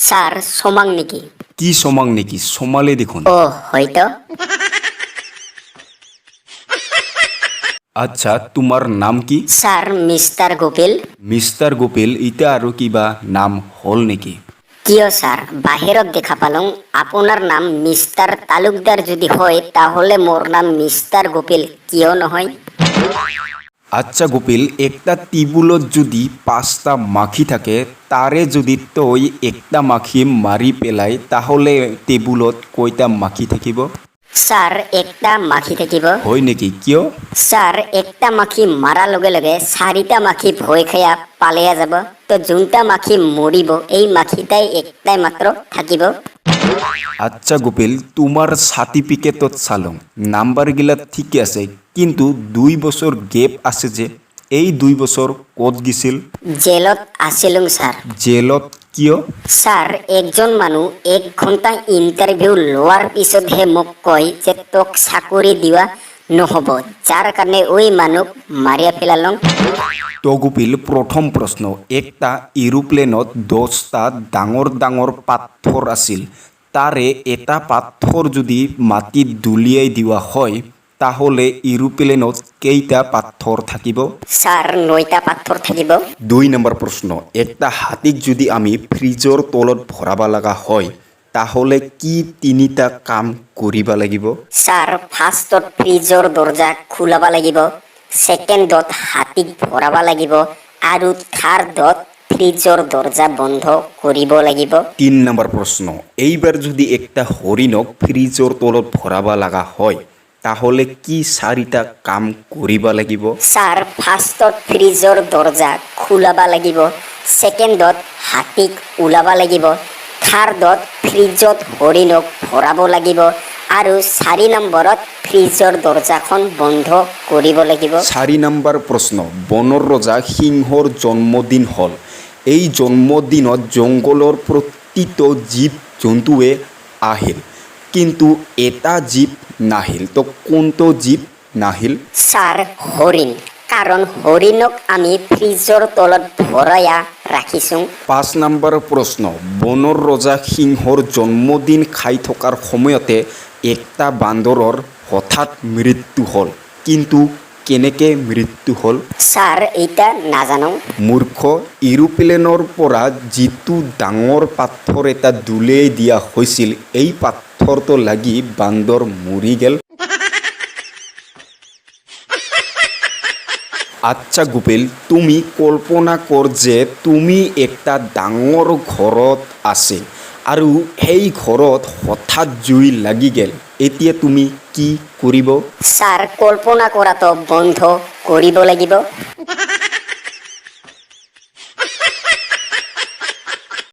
Sir সমাং নেকি? কি সমাং নেকি? সমালে দেখুন। ও হয়তো। আচ্ছা, তোমাৰ নাম কি? Sir mister Gopil. Mister Gopil, এতিয়া আৰু কিবা নাম হ'ল নেকি? কিয় স্যাৰ, বাহিৰত দেখা পালং আপোনাৰ নাম মিস্টার তালুকদার যদি হয় তাহলে মোর নাম মিস্টার গোপিল কিয় নহয়? আচ্ছা গোপিল, একটা টেবুলত যদি 5টা মাখি থাকে, তাৰে যদি তই একটা মাখি মাৰি পেলাই, তাহলে টেবুলত কয়টা মাখি থাকিব? স্যার একটা মাখি থাকিব। হয় নেকি? কিয়? স্যার একটা মাখি মারার লগে লগে 4টা মাখি ভয় খাইয়া পালিয়া যাব, তো যোনটা মাখি মরিব এই মাখিটাই একটাই মাত্র থাকিব। আচ্ছা গোপিল, তোমাৰ চাৰ্টিফিকেটত চালোঁ নাম্বাৰগিলা ঠিকে আছে, কিন্তু 2 বছৰ গেপ আছে যে, এই 2 বছৰ ক'ত গিছিল? জেলত আছিলুং স্যাৰ। জেলত কিয়? স্যাৰ একজন মানুহ 1 ঘন্টা ইন্টাৰভিউ লোৱাৰ পিছতহে মোক কয় যে তোক চাকৰি দিবা নহ'ব, যাৰ কাৰণে ওই মানুহ মাৰিয়া পেলালং। তো গোপিল, প্ৰথম প্ৰশ্ন, একটা এৰোপ্লেনত 10টা ডাঙৰ ডাঙৰ পাথৰ আছিল, তাৰে এটা পাথৰ যদি মাটিত দলিয়াই দিয়া হয়, তাহলে এৰোপ্লেনত কেইটা পাথৰ থাকিব? স্যাৰ 9টা পাথৰ থাকিব। 2 নম্বৰ প্ৰশ্ন, একটা হাতীক যদি আমি ফ্ৰিজৰ তলত ভৰাব লগা হয়, তাহলে কি 3টা কাম কৰিব লাগিব? স্যাৰ ফাৰ্স্টত ফ্ৰিজৰ দৰজা খুলাবা লাগিব, সেকেন্ডত হাতীক ভৰাবা লাগিব, আৰু থাৰ্ডত ফ্ৰিজৰ দৰজা বন্ধ কৰিব লাগিব। 3 নম্বৰ প্ৰশ্ন, এইবাৰ যদি একটা হৰিণক ফ্ৰিজৰ তলত ভৰাব লগা হয়, তাহলে কি 4টা কাম কৰিব লাগিব? স্যাৰ ফাৰ্স্টত ফ্ৰিজৰ দৰজা খুলাবা লাগিব, সেকেন্ডত হাতীক ওলাবা লাগিব, থাৰ্ডত ফ্ৰিজত হৰিণক ভৰাব লাগিব, আৰু 4 নম্বৰত ফ্ৰিজৰ দৰজাখন বন্ধ কৰিব লাগিব। 4 নম্বৰ প্ৰশ্ন, বনৰ ৰজা সিংহৰ জন্মদিন হ'ল, এই জন্মদিনত জংঘলৰ প্ৰতিটো জীৱ জন্তুৱে আহিল, কিন্তু এটা জীৱ নাহিল, তো কোনটো জীৱ নাহিল? স্যাৰ হৰিণ, কাৰণ হৰিণক আমি ফ্ৰিজৰ তলত ভৰাইয়া ৰাখিছোঁ। 5 নম্বৰ প্ৰশ্ন, বনৰ ৰজা সিংহৰ জন্মদিন খাই থকাৰ সময়তে একটা বান্দৰৰ হঠাৎ মৃত্যু হ'ল, কিন্তু কেনেকে মৃত্যু হ'ল? স্যাৰ এইটা নাজানো। মূৰ্খ, এৰোপ্লেনৰ পৰা যিটো ডাঙৰ পাথৰ এটা দলিয়াই দিয়া হৈছিল, এই পাথৰটো লাগি বান্দৰ মৰি গেল। আচ্ছা গোপিল, তুমি কল্পনা কৰ যে তুমি একটা ডাঙৰ ঘৰত আছে আৰু সেই ঘৰত হঠাৎ জুই লাগি গেল, এতিয়া তুমি কি কৰিব? স্যাৰ কল্পনা কৰাটো বন্ধ কৰিব লাগিব।